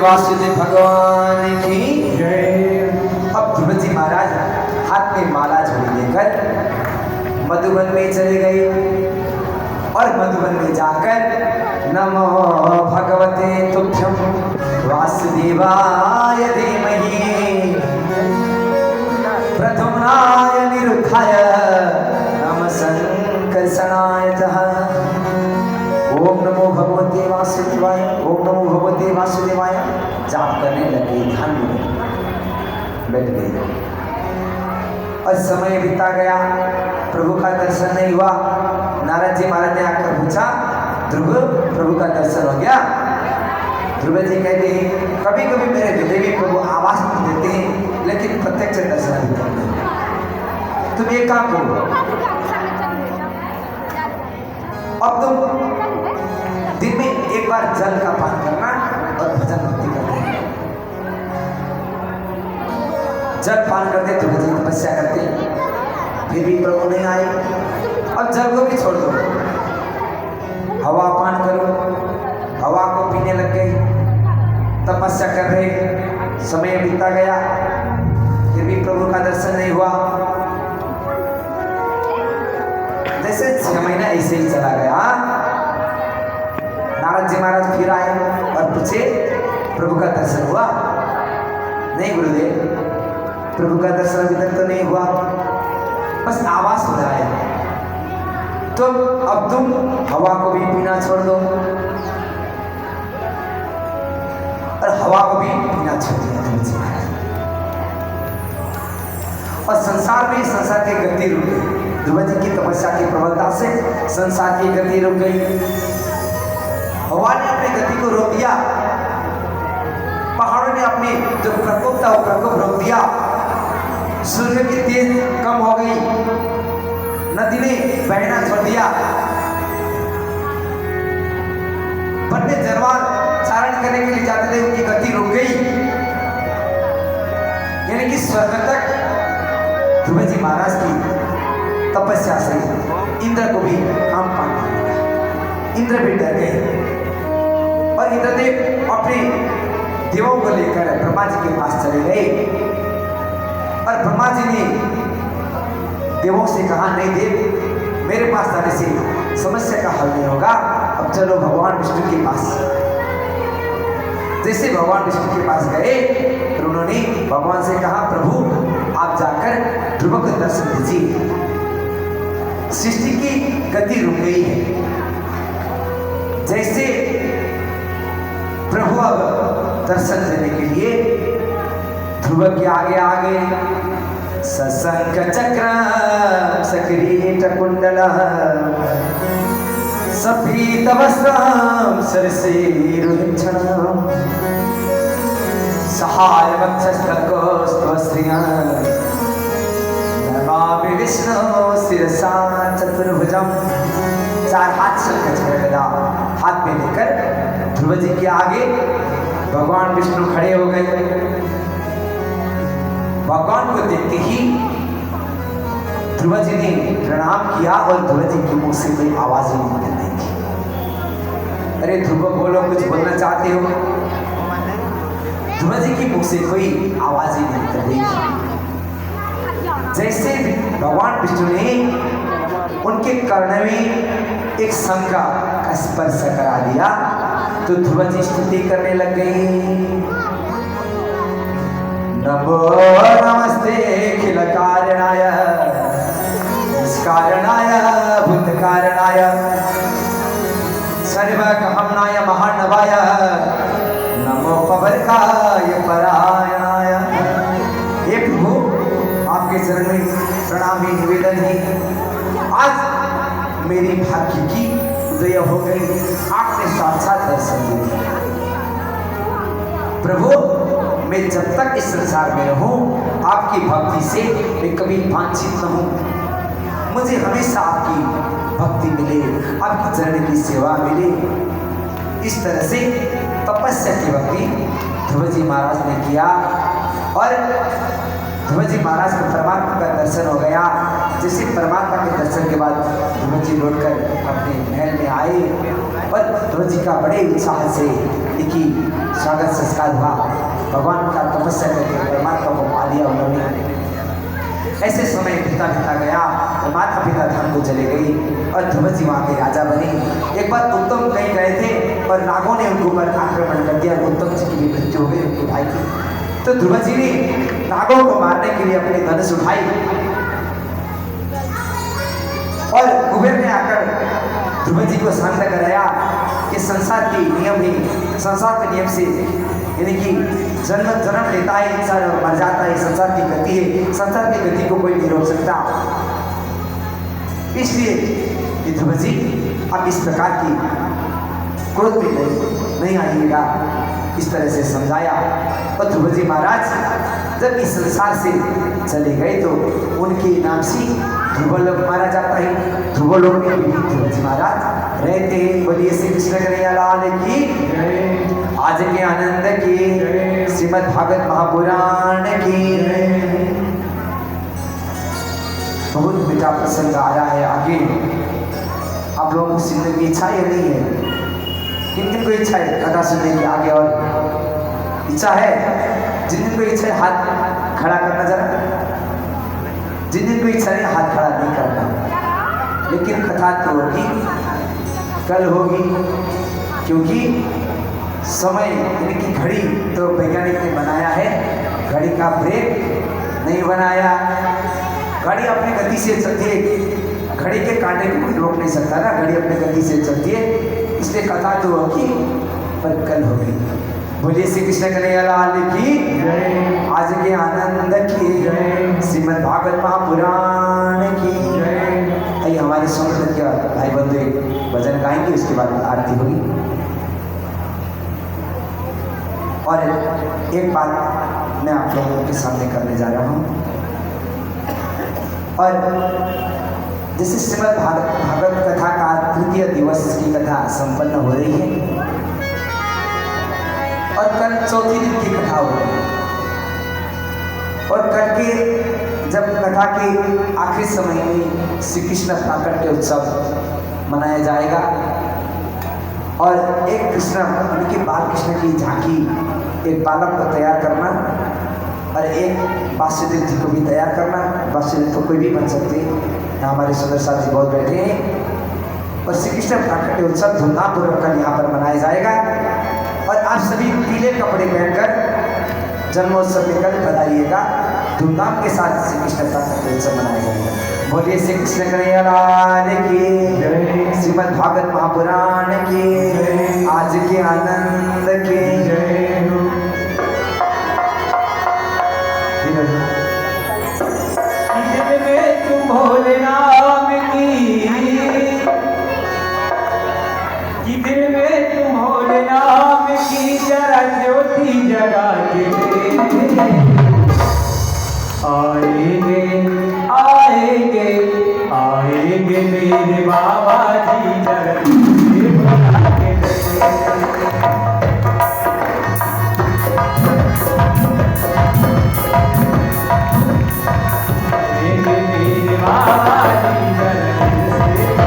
वासुदेव भगवान की जय। अब ध्रुव जी महाराज हाथ में माला झोली लेकर मधुबन में चले गए और मधुबन में जाकर नमो भगवते तुभ्यं वासुदेवाय धीमहि प्रद्युम्नाय निरुद्धाय नमः संकर्षणाय ओम नमो भगवते वासुदेवाय, ओम नमो भगवते वासुदेवाय जाप करने लगे, ध्यान में बैठ गए और समय बीता गया, प्रभु का दर्शन नहीं हुआ। नारद जी महाराज ने आकर पूछा, ध्रुव प्रभु का दर्शन हो गया? ध्रुव जी कहते हैं, कभी कभी मेरे हृदय में प्रभु आवाज देते हैं लेकिन प्रत्यक्ष दर्शन नहीं करते। तुम एक काम करो, अब तुम दिन में एक बार जल का पान करना और भजन भक्ति करना। जल पान करते ध्रुव जी तपस्या करते, फिर भी प्रभु नहीं आए। अब जल को भी छोड़ दो, हवा पान करो, हवा को पीने लग गए, तपस्या कर रहे, समय बीता गया, फिर भी प्रभु का दर्शन नहीं हुआ। जैसे 6 महीना ऐसे ही चला गया। नारद जी महाराज फिर आए और पूछे, प्रभु का दर्शन हुआ? नहीं गुरुदेव, प्रभु का दर्शन अभी तक तो नहीं हुआ, बस आवाज सुन रहा है। तो अब तुम हवा को भी पीना छोड़ दो, और हवा को भी पीना छोड़ दिया ध्रुव जी महाराज। और संसार में संसार की गति रुक गई। ध्रुव जी की तपस्या की प्रबलता से संसार की गति रुक गई। हवा ने अपनी गति को रोक दिया, पहाड़ों ने अपनी जो प्रकोप था वो प्रकोप रोक दिया, सूर्य की तेज कम हो गई, नदी ने बहना छोड़ दिया, वन्य जानवर चारण करने के लिए जाते थे, उनकी गति रुक गई। यानी कि स्वर्ग तक ध्रुव जी महाराज की तपस्या से इंद्र को भी काम पाना लगा। इंद्र भी डर गए और इंद्रदेव अपने देवों को लेकर ब्रह्मा जी के पास चले गए और ब्रह्मा जी ने देवों से कहा, नहीं देव, मेरे पास आने से समस्या का हल नहीं होगा, अब चलो भगवान विष्णु के पास। जैसे भगवान विष्णु के पास गए तो उन्होंने भगवान से कहा, प्रभु आप जाकर ध्रुव को दर्शन दीजिए, सृष्टि की गति रुक गई है। जैसे प्रभु अब दर्शन देने के लिए ध्रुव के आगे आगे सशंख चक्र सकिरीट कुंडल सफीत वस्त्रम सरसीरुहिंचनम सहाय वक्षस्थलकोस्त्वश्रियं नमामि विष्णु शिरसा चतुर्भुजम। 4 हाथ शंख चक्र गदा हाथ में लेकर ध्रुव जी के आगे भगवान विष्णु खड़े हो गए। भगवान को देखते ही ध्रुव जी ने प्रणाम किया और ध्रुव जी के मुंह से कोई आवाज ही निकल नहीं थी। अरे ध्रुव बोलो, कुछ बोलना चाहते हो? ध्रुव जी के मुंह से कोई आवाज ही नहीं निकल रही थी। जैसे भगवान विष्णु ने उनके कर्ण में एक शंख का स्पर्श करा दिया तो ध्रुव जी स्तुति करने लग गई। नमो नमस्ते अखिल कारणाय निष्कारणाय भूतकारणाय सर्वगहमनाय महानवाय नमो पवरकाय परायणाय। हे प्रभु, आपके चरण में प्रणाम ही निवेदन है। आज मेरी भाग्य की उदय हो गई, आपने साक्षात दर्शन दिए। प्रभु, मैं जब तक इस संसार में रहूं आपकी भक्ति से मैं कभी वांछित न हूं। मुझे हमेशा आपकी भक्ति मिले, आपकी चरण की सेवा मिले। इस तरह से तपस्या की भक्ति ध्रुव जी महाराज ने किया और ध्रुव जी महाराज को परमात्मा का दर्शन हो गया। जैसे परमात्मा के दर्शन के बाद ध्रुव जी लौटकर अपने महल में आए और ध्रुव जी का बड़े उत्साह से देखिए स्वागत संस्कार हुआ। भगवान का तपस्या करके परमात्मा को पा लिया उन्होंने। ऐसे समय बीता गया और माता पिता धाम को चले गई और ध्रुव जी वहाँ के राजा बने। एक बार उत्तम कहीं गए थे और नागों ने उनके ऊपर आक्रमण कर दिया। उत्तम जी की भी मृत्यु हो गई, उनके भाई की। तो ध्रुव जी ने नागों को मारने के लिए अपनी धनुष उठाई और कुबेर ने आकर ध्रुव जी को शांत कराया कि संसार के नियम ही, संसार के नियम से यानी कि जन्म लेता है इंसान और मर जाता है, संसार की गति है, संसार की गति को कोई नहीं रोक सकता। इसलिए ध्रुव जी आप इस प्रकार की क्रोध में नहीं आइएगा, इस तरह से समझाया। और ध्रुव जी महाराज जब इस संसार से चले गए तो उनके नाम से ध्रुवलोक मारा जाता है। ध्रुवलोक में भी ध्रुव जी महाराज रहते हैं। बोलिए श्री कृष्ण कन्हैया लाल की, आज के आनंद की, श्रीमद् भागवत महापुराण की। बहुत मीठा प्रसंग आ रहा है आगे। आप लोगों को सुनने की इच्छा या नहीं है? किन किन को इच्छा है कथा सुनने की आगे? और इच्छा है? जिन जिन को इच्छा है हाथ खड़ा करना जरा। जिन जिन को इच्छा है हाथ खड़ा नहीं करना। लेकिन कथा तो होगी, कल होगी, क्योंकि समय यानी कि घड़ी तो वैज्ञानिक ने बनाया है, घड़ी का ब्रेक नहीं बनाया। घड़ी अपनी गति से चलती है, घड़ी के कांटे को कोई रोक नहीं सकता ना, घड़ी अपनी गति से चलती है। इसलिए कथा तो होगी पर कल होगी। बोलिए श्री कृष्ण कन्हैया लाल की, आज के आनंद की, श्रीमद् भागवत महापुराण की। आइए हमारे समुद्र के भाई बंधु एक भजन गाएंगे, उसके बाद आरती होगी। और एक बात मैं आप लोगों के सामने करने जा रहा हूँ। और जैसे श्रीमद् भागवत कथा का तृतीय दिवस की कथा संपन्न हो रही है और कल चौथी दिन की कथा होगी। और कल के जब कथा के आखिरी समय में श्री कृष्ण प्राकट्य उत्सव मनाया जाएगा और एक कृष्ण यानी कि बाल कृष्ण की झांकी, एक बालक को तैयार करना और एक वासुदेव जी को भी तैयार करना। वासुदेव तो कोई भी बन सकते हैं, हमारे सुंदर साथ जी बहुत बैठे हैं। और श्री कृष्ण प्राकट्य उत्सव धूमधाम पूर्वक कल यहाँ पर मनाया जाएगा। और आप सभी पीले कपड़े पहनकर जन्मोत्सव में कल बताइएगा। धूमधाम के साथ श्री कृष्ण प्राकट्य उत्सव मनाया जाएगा। बोलिए श्री कृष्ण कन्हैया लाल की, श्रीमद् भागवत महापुराण की, आज के आनंद की। दिल में तुम भोले नाम की, दिल में तुम भोले नाम की, जरा ज्योति जगा के आएंगे आएंगे आएंगे मेरे बाबा जी, जरा बना के मेरे बाबा जी, जरा बना के।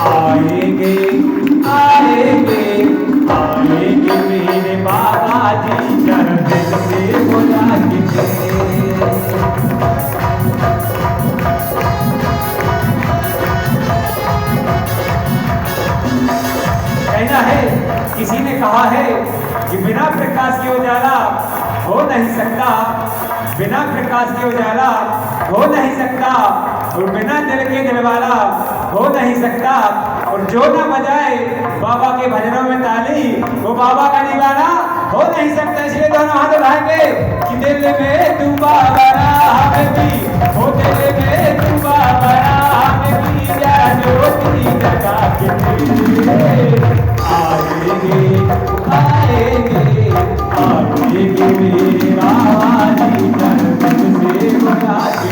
आएंगे आएंगे मेरे बाबा जी। कहा है कि बिना प्रकाश के उजाला हो नहीं सकता, बिना प्रकाश के उजाला हो नहीं सकता, और बिना दिल के दिलवाला हो नहीं सकता। और जो न बजाए बाबा के भजनों में ताली, वो बाबा का दीवाना हो नहीं सकता। इसलिए दोनों हाथ उठाएंगे कि दिल में तू बाबा हमें भी, हो दिल में तू बाबा हमें भी, जरा ज्योति जगा के आएंगे आएंगे आएंगे मेरे बाबा जी, जन्म से बुला के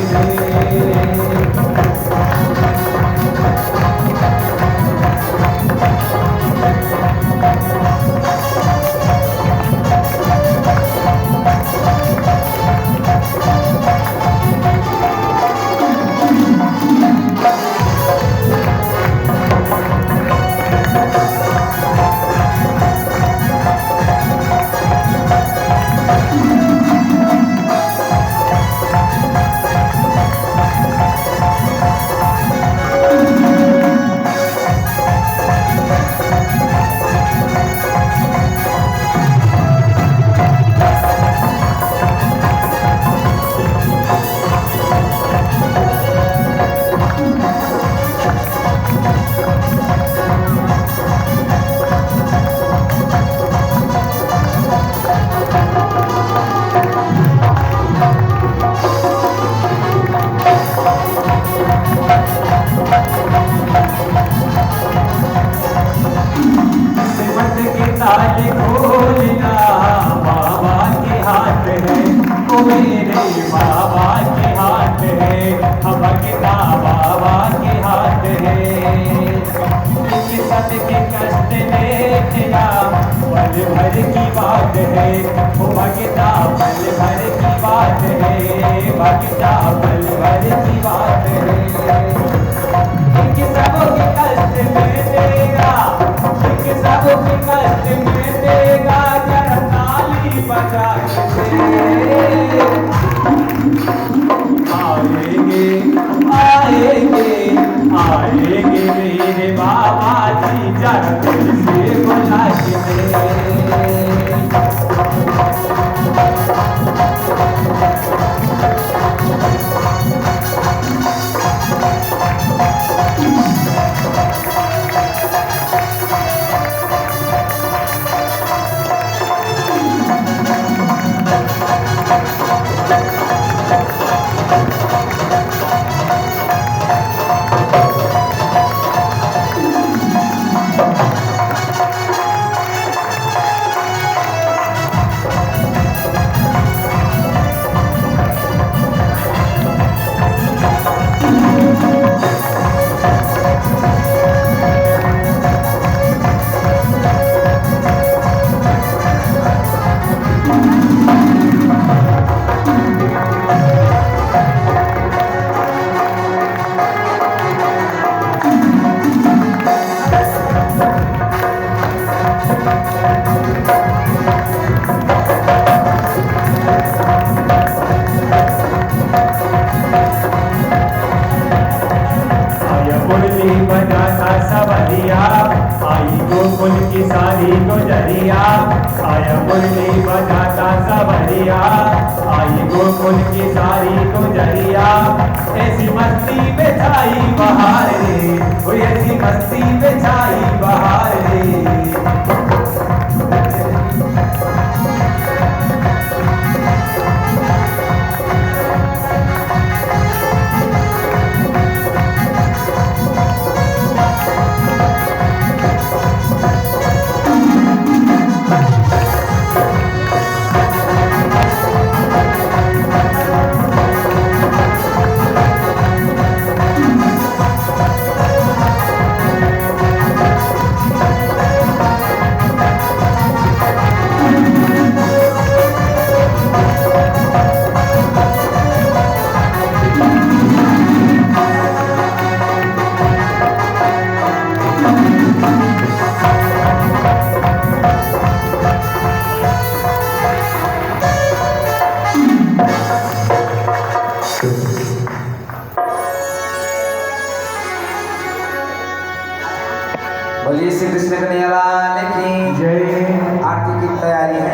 बोलिए श्री कृष्ण कन्हैया लाल की जय। आरती की तैयारी है,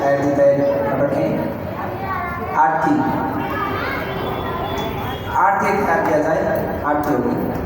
आरती तैयारी कर रखें। आरती क्या किया जाए, आरती होगी।